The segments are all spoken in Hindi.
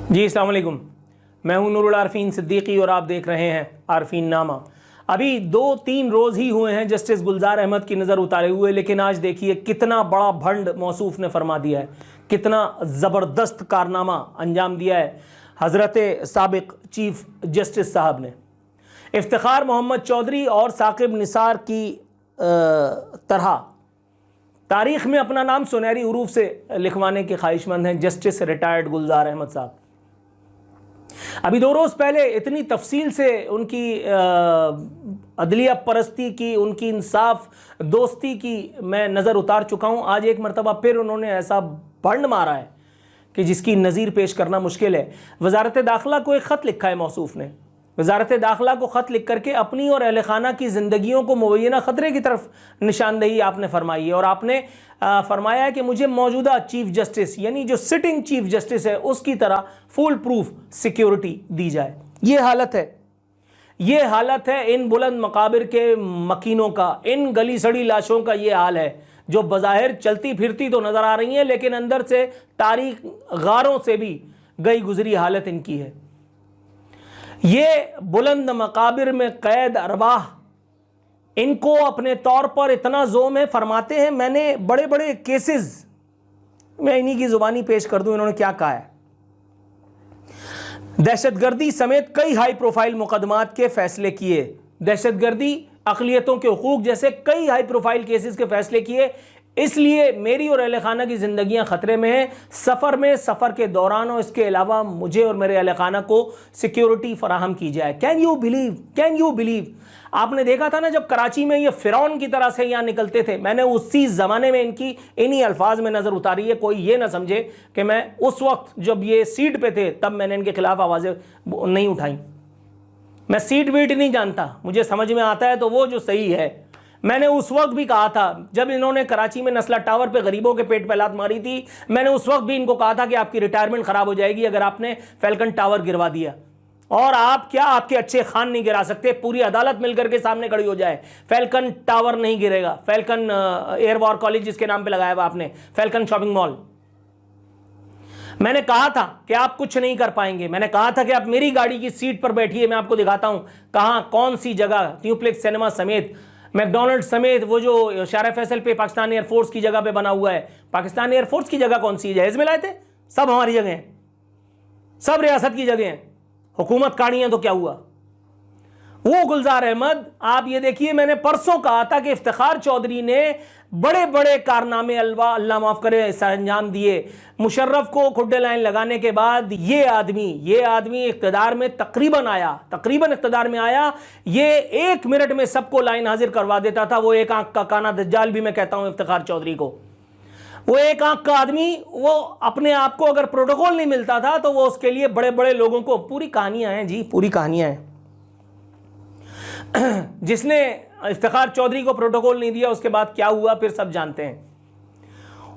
जी अस्सलाम वालेकुम। मैं हूं नूरुल आरफीन सिद्दीकी और आप देख रहे हैं आरफीन नामा। अभी 2-3 रोज़ ही हुए हैं जस्टिस गुलजार अहमद की नज़र उतारे हुए, लेकिन आज देखिए कितना बड़ा भंड मौसूफ ने फरमा दिया है, कितना ज़बरदस्त कारनामा अंजाम दिया है हज़रत साबिक चीफ जस्टिस साहब ने। इफ्तिखार मोहम्मद चौधरी और साकिब निसार की तरह तारीख़ में अपना नाम सुनहरी उरूफ से लिखवाने के ख्वाहिशमंद हैं जस्टिस रिटायर्ड गुलजार अहमद साहब। अभी 2 रोज़ पहले इतनी तफसील से उनकी अदलिया परस्ती की, उनकी इंसाफ दोस्ती की मैं नज़र उतार चुका हूँ। आज एक मरतबा फिर उन्होंने ऐसा भंड मारा है कि जिसकी नज़ीर पेश करना मुश्किल है। वजारत दाखिला को एक ख़त लिखा है मौसूफ ने। वजारत दाखिला को ख़त लिख करके अपनी और अहल खाना की ज़िंदगियों को मुबैना ख़तरे की तरफ निशानदेही आपने फरमाई है, और आपने फरमाया है कि मुझे मौजूदा चीफ जस्टिस यानी जो सिटिंग चीफ जस्टिस है उसकी तरह फुल प्रूफ सिक्योरिटी दी जाए। ये हालत है इन बुलंद मकाबिर के मकीनों का, इन गली सड़ी लाशों का ये हाल है जो बज़ाहिर चलती फिरती तो नज़र आ रही हैं लेकिन अंदर से तारीख गारों से भी गई गुजरी हालत इनकी है। ये बुलंद मकाबिर में कैद अरवाह, इनको अपने तौर पर इतना ज़ोम है, फरमाते हैं मैंने बड़े बड़े केसेस, मैं इन्हीं की ज़ुबानी पेश कर दूं इन्होंने क्या कहा है। दहशतगर्दी समेत कई हाई प्रोफाइल मुकदमात के फैसले किए, दहशतगर्दी अक़लियतों के हुकूक जैसे कई हाई प्रोफाइल केसेस के फैसले किए, इसलिए मेरी और अहल खाना की ज़िंदगियाँ ख़तरे में हैं। सफ़र के दौरान और इसके अलावा मुझे और मेरे अहल खाना को सिक्योरिटी फ़राहम की जाए। कैन यू बिलीव आपने देखा था ना जब कराची में ये फ़िरौन की तरह से यहाँ निकलते थे, मैंने उसी ज़माने में इनकी इन्हीं अल्फाज में नज़र उतारी है। कोई ये ना समझे कि मैं उस वक्त जब ये सीट पे थे तब मैंने इनके खिलाफ़ आवाज़ें नहीं उठाई। मैं सीट वीट नहीं जानता, मुझे समझ में आता है तो वो जो सही है। मैंने उस वक्त भी कहा था जब इन्होंने कराची में नस्ला टावर पे गरीबों के पेट पे लात मारी थी, मैंने उस वक्त भी इनको कहा था कि आपकी रिटायरमेंट ख़राब हो जाएगी अगर आपने फैल्कन टावर गिरवा दिया। और आप क्या, आपके अच्छे खान नहीं गिरा सकते, पूरी अदालत मिलकर के सामने खड़ी हो जाए, फैल्कन टावर नहीं गिरेगा। फैल्कन एयर वॉर कॉलेज जिसके नाम पर लगाया हुआ आपने, फैल्कन शॉपिंग मॉल, मैंने कहा था कि आप कुछ नहीं कर पाएंगे। मैंने कहा था कि आप मेरी गाड़ी की सीट पर बैठिए, मैं आपको दिखाता हूं कहां कौन सी जगह, न्यूप्लेक्स सिनेमा समेत, मैकडोनल्ड समेत, वो जो शारा फैसल पे पाकिस्तान एयरफोर्स की जगह पे बना हुआ है। पाकिस्तान एयरफोर्स की जगह कौन सी है? जहेज में लाए थे, सब हमारी जगह हैं, सब रियासत की जगह हैं। हुकूमत काड़ी है तो क्या हुआ? वो गुलजार अहमद, आप ये देखिए, मैंने परसों कहा था कि इफ्तिखार चौधरी ने बड़े बड़े कारनामे अल्लाह माफ़ करे अंजाम दिए। मुशर्रफ को खुड्डे लाइन लगाने के बाद ये आदमी इक़्तिदार में तकरीबन इक़्तिदार में आया, ये 1 मिनट में सबको लाइन हाजिर करवा देता था। वो एक आंख का काना दज्जाल भी मैं कहता हूँ इफ्तिखार चौधरी को। वो एक आंख का आदमी, वो अपने आप को अगर प्रोटोकॉल नहीं मिलता था तो वो उसके लिए बड़े बड़े लोगों को, पूरी कहानियाँ हैं जी, पूरी कहानियाँ हैं। जिसने इफ्तिखार चौधरी को प्रोटोकॉल नहीं दिया उसके बाद क्या हुआ फिर सब जानते हैं।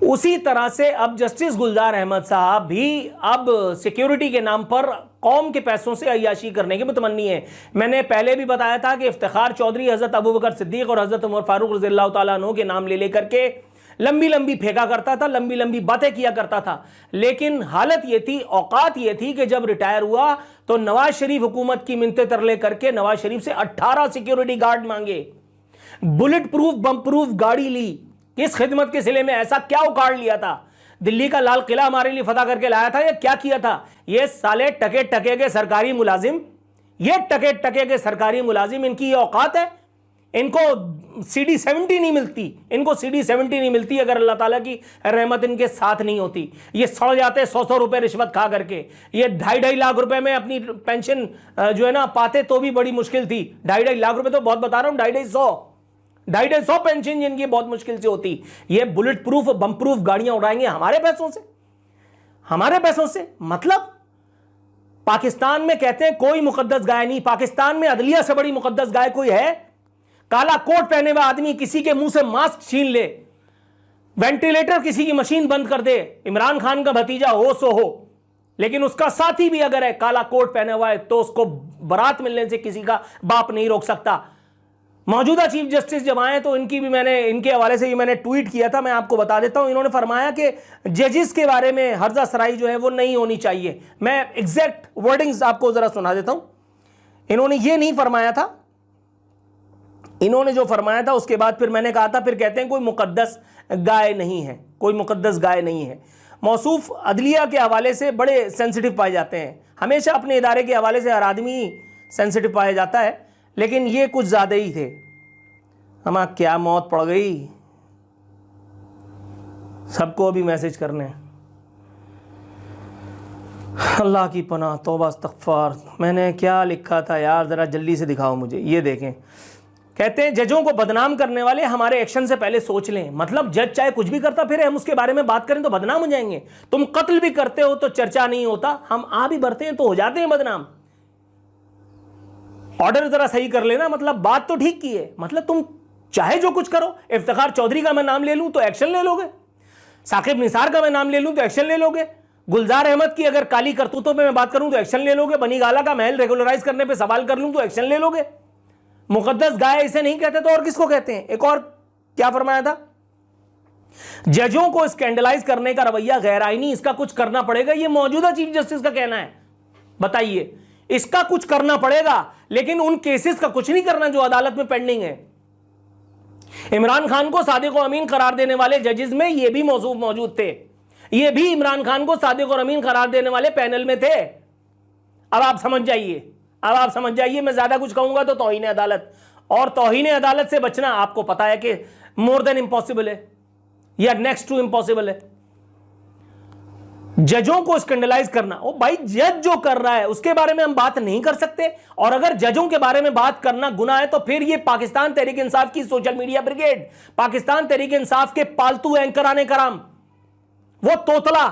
उसी तरह से अब जस्टिस गुलजार अहमद साहब भी अब सिक्योरिटी के नाम पर कौम के पैसों से अय्याशी करने के मुतमन्नी है। मैंने पहले भी बताया था कि इफ्तिखार चौधरी हज़रत अबू बकर सिद्दीक़ और हज़रत उमर फारूक रज़ियल्लाहु ताला अन्हु के नाम ले लेकर के लंबी फेंका करता था, लंबी बातें किया करता था। लेकिन हालत ये थी, औकात ये थी कि जब रिटायर हुआ तो नवाज शरीफ हुकूमत की मिन्नतें तरले करके नवाज शरीफ से 18 सिक्योरिटी गार्ड मांगे, बुलेट प्रूफ बम प्रूफ गाड़ी ली। किस खिदमत के सिले में? ऐसा क्या उखाड़ लिया था? दिल्ली का लाल किला हमारे लिए फतह करके लाया था या क्या किया था? ये साले टके के सरकारी मुलाजिम, इनकी ये औकात है। इनको CD 70 नहीं मिलती अगर अल्लाह ताला की रहमत इनके साथ नहीं होती। ये सड़ जाते 100 रुपए रिश्वत खा करके। ये 2.5 लाख रुपए में अपनी पेंशन जो है ना पाते तो भी बड़ी मुश्किल थी। 2.5 लाख रुपए तो बहुत बता रहा हूँ, 250 पेंशन जिनकी बहुत मुश्किल से होती। ये बुलेट प्रूफ बम प्रूफ गाड़ियां उड़ाएंगे हमारे पैसों से। मतलब पाकिस्तान में कहते हैं कोई मुकद्दस गाय नहीं, पाकिस्तान में अदलिया से बड़ी मुकद्दस गाय कोई है? काला कोट पहने हुआ आदमी किसी के मुंह से मास्क छीन ले, वेंटिलेटर किसी की मशीन बंद कर दे, इमरान खान का भतीजा हो सो हो, लेकिन उसका साथी भी अगर है काला कोट पहने हुआ है तो उसको बारात मिलने से किसी का बाप नहीं रोक सकता। मौजूदा चीफ जस्टिस जब आए तो इनकी भी मैंने, इनके हवाले से भी मैंने ट्वीट किया था, मैं आपको बता देता हूं। इन्होंने फरमाया कि जजेस के बारे में हर्जा सराई जो है वो नहीं होनी चाहिए। मैं एग्जैक्ट वर्डिंग्स आपको जरा सुना देता हूं। इन्होंने ये नहीं फरमाया था, इन्होंने जो फरमाया था उसके बाद फिर मैंने कहा था, फिर कहते हैं कोई मुकद्दस गाय नहीं है, कोई मुकद्दस गाय नहीं है। मौसूफ अदलिया के हवाले से बड़े सेंसिटिव पाए जाते हैं, हमेशा अपने इदारे के हवाले से हर आदमी सेंसिटिव पाया जाता है, लेकिन ये कुछ ज़्यादा ही थे। हमारा क्या मौत पड़ गई, सबको अभी मैसेज करने। अल्लाह की पनाह, तौबा इस्तग़फ़ार। मैंने क्या लिखा था यार, ज़रा जल्दी से दिखाओ मुझे। ये देखें, कहते हैं जजों को बदनाम करने वाले हमारे एक्शन से पहले सोच लें। मतलब जज चाहे कुछ भी करता फिर हम उसके बारे में बात करें तो बदनाम हो जाएंगे। तुम कत्ल भी करते हो तो चर्चा नहीं होता, हम आ भी बढ़ते हैं तो हो जाते हैं बदनाम। ऑर्डर जरा सही कर लेना, मतलब बात तो ठीक की है, मतलब तुम चाहे जो कुछ करो। इफ्तिखार चौधरी का मैं नाम ले लूं तो एक्शन ले लोगे, साकिब निसार का मैं नाम ले लूं तो एक्शन ले लोगे, गुलजार अहमद की अगर काली करतूतों पे मैं बात करूं तो एक्शन ले लोगे, बनी गाला का महल रेगुलराइज करने पे सवाल कर लूं तो एक्शन ले लोगे। मुकद्दस गाय इसे नहीं कहते तो और किसको कहते हैं? एक और क्या फरमाया था, जजों को स्कैंडलाइज करने का रवैया गैर आईनी, इसका कुछ करना पड़ेगा। ये मौजूदा चीफ जस्टिस का कहना है। बताइए, इसका कुछ करना पड़ेगा, लेकिन उन केसेस का कुछ नहीं करना जो अदालत में पेंडिंग है। इमरान खान को सादिक और अमीन करार देने वाले जजेस में ये भी मौजूद थे, ये भी इमरान खान को सादिक और अमीन करार देने वाले पैनल में थे। अब आप समझ जाइए, अब आप समझ जाइए, मैं ज्यादा कुछ कहूंगा तो तौहीन अदालत, और तौहीन अदालत से बचना आपको पता है कि मोर देन इम्पॉसिबल है या नेक्स्ट टू इम्पॉसिबल है। जजों को स्कैंडलाइज करना, ओ भाई जज जो कर रहा है उसके बारे में हम बात नहीं कर सकते, और अगर जजों के बारे में बात करना गुनाह है तो फिर ये पाकिस्तान तहरीक इंसाफ की social media brigade, Pakistan Tehreek Insaf के पालतू एंकर आने कराम, वो तोतला,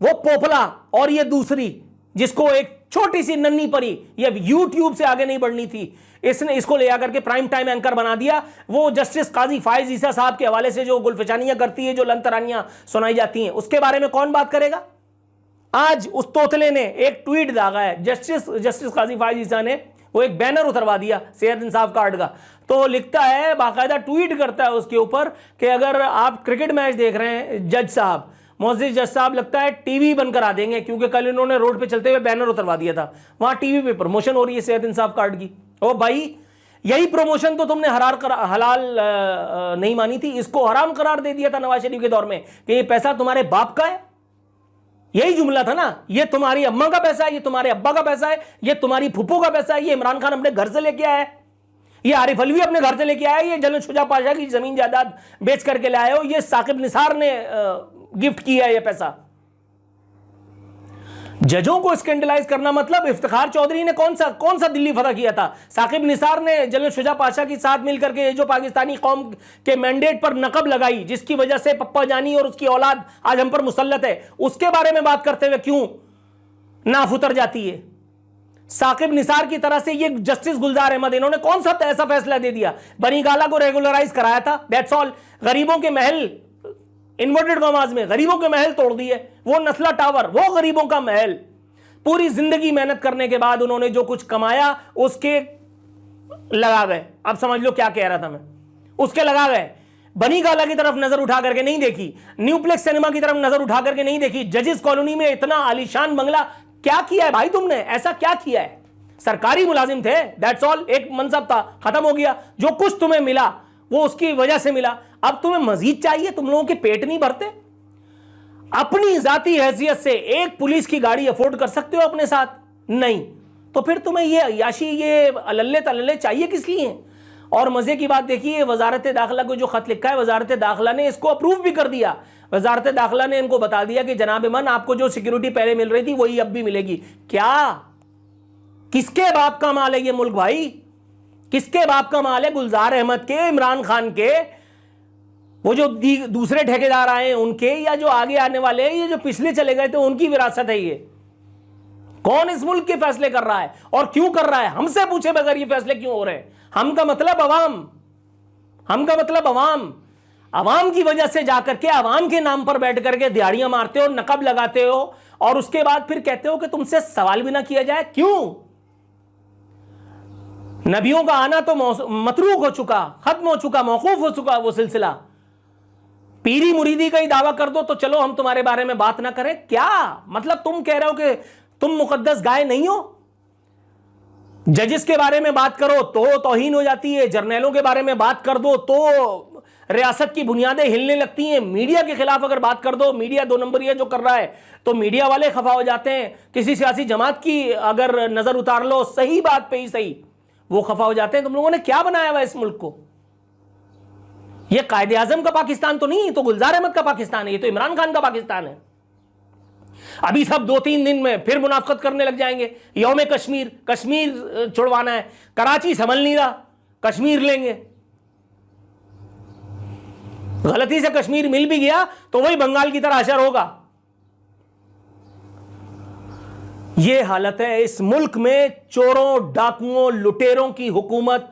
वो पोपला, और ये दूसरी जिसको एक छोटी सी नन्ही परी, ये यूट्यूब से आगे नहीं बढ़नी थी, इसने इसको ले आकर के प्राइम टाइम एंकर बना दिया। वो जस्टिस काजी फायज ईसा साहब के हवाले से जो गुलफचानियां करती है, जो लंतरानियां सुनाई जाती हैं, उसके बारे में कौन बात करेगा? आज उस तोतले ने एक ट्वीट दागा है, जस्टिस काजी फायज ईसा ने वो एक बैनर उतरवा दिया सेहत इंसाफ कार्ड का, तो लिखता है, बाकायदा ट्वीट करता है उसके ऊपर कि अगर आप क्रिकेट मैच देख रहे हैं, जज साहब, मोअज़्ज़िज़ जज साहब, लगता है टीवी बंद करा देंगे, क्योंकि कल इन्होंने रोड पे चलते हुए बैनर उतरवा दिया था, वहां टीवी पे प्रमोशन हो रही है सेहत इंसाफ कार्ड की। ओ भाई, यही प्रमोशन तो तुमने हलाल नहीं मानी थी, इसको हराम करार दे दिया था नवाज शरीफ के दौर में कि ये पैसा तुम्हारे बाप का है। यही जुमला था ना, ये तुम्हारी अम्मा का पैसा है, ये तुम्हारे अब्बा का पैसा है, ये तुम्हारी फूफो का पैसा है, ये इमरान खान अपने घर से लेके आया है, ये आरिफ अलवी अपने घर से लेके आया है, ये जनरल शुजा पाशा की जमीन जायदाद बेच करके ले आए हो, ये साकिब निसार ने गिफ्ट किया है ये पैसा। जजों को स्कैंडलाइज करना मतलब, इफ्तिखार चौधरी ने कौन सा दिल्ली फतह किया था? साकिब निसार ने जनरल शुजा पाशा के साथ मिलकर के जो पाकिस्तानी कौम के मैंडेट पर नकब लगाई, जिसकी वजह से पप्पा जानी और उसकी औलाद आज हम पर मुसल्लत है, उसके बारे में बात करते हुए क्यों नाफ उतर जाती है? साकिब निसार की तरह से ये जस्टिस गुलजार अहमद, इन्होंने कौन सा ऐसा फैसला दे दिया? बनी गाला को रेगुलराइज कराया था, दैट्स ऑल। गरीबों के महल, इन्वर्टेड कॉमास में गरीबों के महल तोड़ दिए, वो नस्ला टावर, वो गरीबों का महल। पूरी जिंदगी मेहनत करने के बाद उन्होंने जो कुछ कमाया उसके लगा गए। अब समझ लो क्या कह रहा था मैं, उसके लगा गए। बनी गाला की तरफ नजर उठा करके नहीं देखी, न्यूप्लेक्स सिनेमा की तरफ नजर उठा करके नहीं देखी, जजिस कॉलोनी में इतना आलीशान बंगला क्या किया है भाई तुमने? ऐसा क्या किया है? सरकारी मुलाजिम थे, दैट्स ऑल, एक मनसब था, खत्म हो गया। जो कुछ तुम्हें मिला वो उसकी वजह से मिला, अब तुम्हें मजीद चाहिए? तुम लोगों के पेट नहीं भरते? अपनी जाती हैसियत से एक पुलिस की गाड़ी अफोर्ड कर सकते हो अपने साथ? नहीं, तो फिर तुम्हें ये अयाशी, ये अल्ले तल्ले चाहिए किस लिए? और मजे की बात देखिए, वजारत दाखिला को जो खत लिखा है, वजारत दाखिला ने इसको अप्रूव भी कर दिया। वजारत दाखिला ने इनको बता दिया कि जनाब मन, आपको जो सिक्योरिटी पहले मिल रही थी वही अब भी मिलेगी। क्या, किसके बाप का माल है ये मुल्क भाई? किसके बाप का माल है? गुलजार अहमद के, इमरान खान के, वो जो दूसरे ठेकेदार आए हैं उनके, या जो आगे आने वाले हैं, ये जो पिछले चले गए थे उनकी विरासत है ये। कौन इस मुल्क के फैसले कर रहा है और क्यों कर रहा है? हमसे पूछे बगैर ये फैसले क्यों हो रहे हैं? हम का मतलब अवाम, हम का मतलब अवाम। अवाम की वजह से जाकर के अवाम के नाम पर बैठ करके दिहाड़ियां मारते हो, नकब लगाते हो, और उसके बाद फिर कहते हो कि तुमसे सवाल भी ना किया जाए। क्यों? नबियों का आना तो मतरूक हो चुका, खत्म हो चुका, मौकूफ हो चुका वो सिलसिला। पीरी मुरीदी का ही दावा कर दो तो चलो हम तुम्हारे बारे में बात ना करें। क्या मतलब तुम कह रहे हो कि तुम मुकद्दस गाय नहीं हो? जजिस के बारे में बात करो तो तौहीन हो जाती है, जर्नैलों के बारे में बात कर दो तो रियासत की बुनियादें हिलने लगती हैं, मीडिया के खिलाफ अगर बात कर दो, मीडिया दो नंबरी जो कर रहा है, तो मीडिया वाले खफा हो जाते हैं। किसी सियासी जमात की अगर नजर उतार लो सही बात पे ही सही, वो खफा हो जाते हैं। तुम लोगों ने क्या बनाया हुआ इस मुल्क को? ये कायदे आजम का पाकिस्तान तो नहीं, तो गुलजार अहमद का पाकिस्तान है, ये तो इमरान खान का पाकिस्तान है। अभी सब 2-3 दिन में फिर मुनाफकत करने लग जाएंगे। यौम कश्मीर, कश्मीर छुड़वाना है, कराची संभल नहीं रहा, कश्मीर लेंगे। गलती से कश्मीर मिल भी गया तो वही बंगाल की तरह असर होगा। यह हालत है इस मुल्क में। चोरों, डाकुओं, लुटेरों की हुकूमत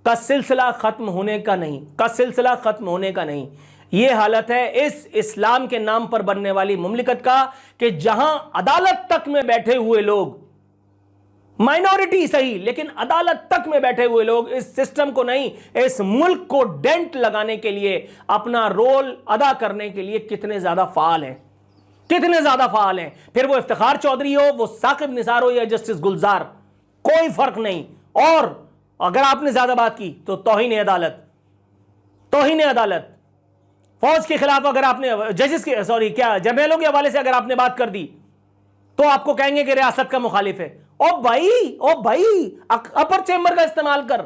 का सिलसिला खत्म होने का नहीं, का सिलसिला खत्म होने का नहीं। यह हालत है इस इस्लाम के नाम पर बनने वाली मुमलिकत का कि जहां अदालत तक में बैठे हुए लोग, माइनॉरिटी सही लेकिन अदालत तक में बैठे हुए लोग इस सिस्टम को नहीं, इस मुल्क को डेंट लगाने के लिए, अपना रोल अदा करने के लिए कितने ज्यादा फाल हैं, कितने ज्यादा फाल हैं। फिर वो इफ्तिखार चौधरी हो, वो साकिब निसार हो या जस्टिस गुलजार, कोई फर्क नहीं। और अगर आपने ज्यादा बात की तो तौहीन अदालत, तौहीन अदालत। फौज के खिलाफ अगर आपने जजेस के, सॉरी क्या, जर्नैलों के हवाले से अगर आपने बात कर दी तो आपको कहेंगे कि रियासत का मुखालिफ है। ओ भाई अपर चेंबर का इस्तेमाल कर,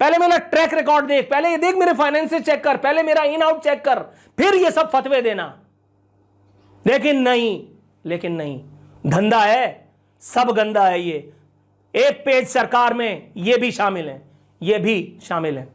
पहले मेरा ट्रैक रिकॉर्ड देख, पहले ये देख मेरे फाइनेंस चेक कर, पहले मेरा इन आउट चेक कर, फिर ये सब फतवे देना। लेकिन नहीं, धंधा है, सब गंदा है। ये एक पेज सरकार में ये भी शामिल है, ये भी शामिल है।